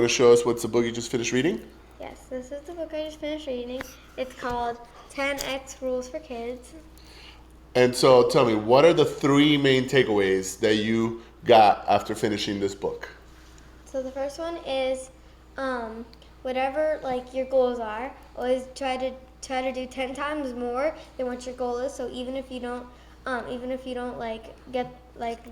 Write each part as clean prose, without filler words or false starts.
Want to show us what's the book you just finished reading? Yes, this is the book I just finished reading. It's called 10X Rules for Kids. And so tell me, what are the three main takeaways that you got after finishing this book? So the first one is whatever like your goals are, always try to do 10 times more than what your goal is. So even if you don't like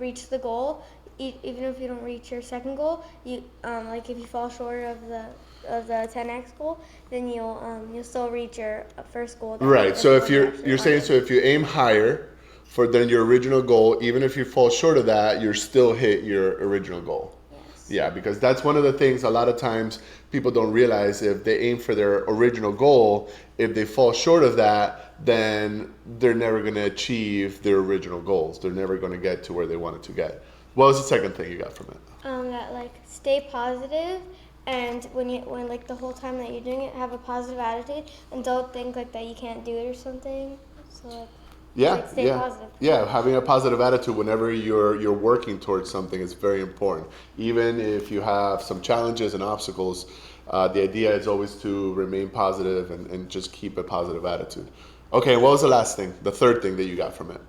reach the goal, even if you don't reach your second goal, you like if you fall short of the 10x goal, then you'll still reach your first goal. Right. So if you're saying, so if you aim higher than your original goal, even if you fall short of that, you're still hit your original goal. Yes. Yeah, because that's one of the things a lot of times people don't realize. If they aim for their original goal, if they fall short of that, then they're never going to achieve their original goals. They're never going to get to where they wanted to get. What was the second thing you got from it? That like stay positive, and when like the whole time that you're doing it, have a positive attitude, and don't think like that you can't do it or something. So like, stay positive. Yeah, having a positive attitude whenever you're working towards something is very important. Even if you have some challenges and obstacles, the idea is always to remain positive and just keep a positive attitude. Okay, what was the last thing, the third thing that you got from it?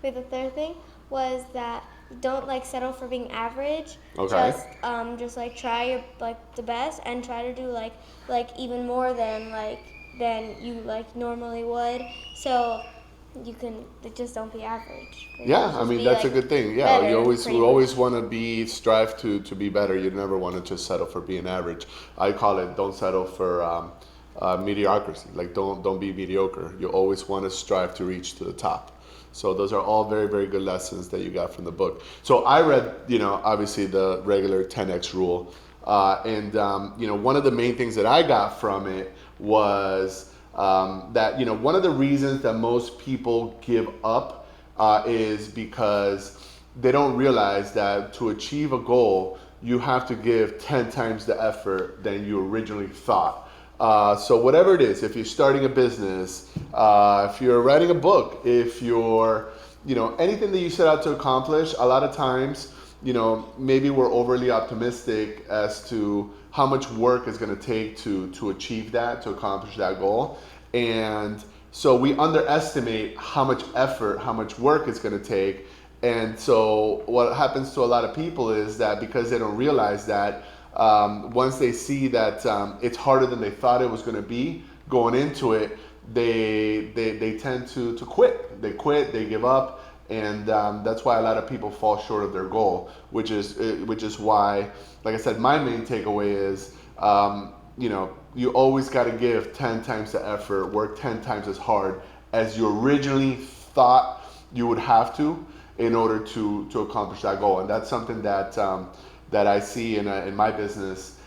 Wait, the third thing was that don't like settle for being average. Okay. Just like try your like the best and try to do like even more than you like normally would. So you can just don't be average. Yeah, I mean that's a good thing. Yeah, better, we always want to strive to be better. You never want to just settle for being average. I call it don't settle for mediocrity. Like don't be mediocre. You always want to strive to reach to the top. So those are all very, very good lessons that you got from the book. So I read, obviously the regular 10x rule, and one of the main things that I got from it was that one of the reasons that most people give up is because they don't realize that to achieve a goal, you have to give 10 times the effort than you originally thought. So whatever it is, if you're starting a business, if you're writing a book, if you're, anything that you set out to accomplish, a lot of times, maybe we're overly optimistic as to how much work is going to take to achieve that, to accomplish that goal. And so we underestimate how much effort, how much work it's going to take. And so what happens to a lot of people is that because they don't realize that, once they see that it's harder than they thought it was going to be going into it, they tend to quit. They quit, they give up, and that's why a lot of people fall short of their goal, which is why, like I said, my main takeaway is, you always got to give 10 times the effort, work 10 times as hard as you originally thought you would have to in order to accomplish that goal. And that's something that I see in my business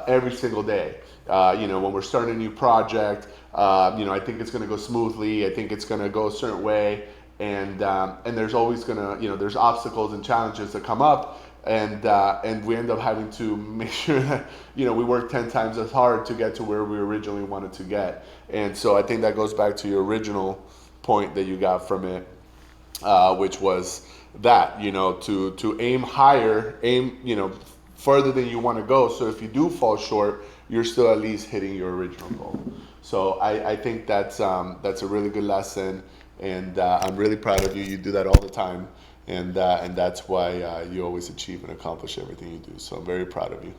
every single day. When we're starting a new project, I think it's going to go smoothly. I think it's going to go a certain way, and there's always going to, there's obstacles and challenges that come up, and we end up having to make sure that we work 10 times as hard to get to where we originally wanted to get. And so I think that goes back to your original point that you got from it, which was that to aim higher, further than you want to go. So if you do fall short, you're still at least hitting your original goal. So I think that's a really good lesson, and I'm really proud of you. You do that all the time, and that's why you always achieve and accomplish everything you do. So I'm very proud of you.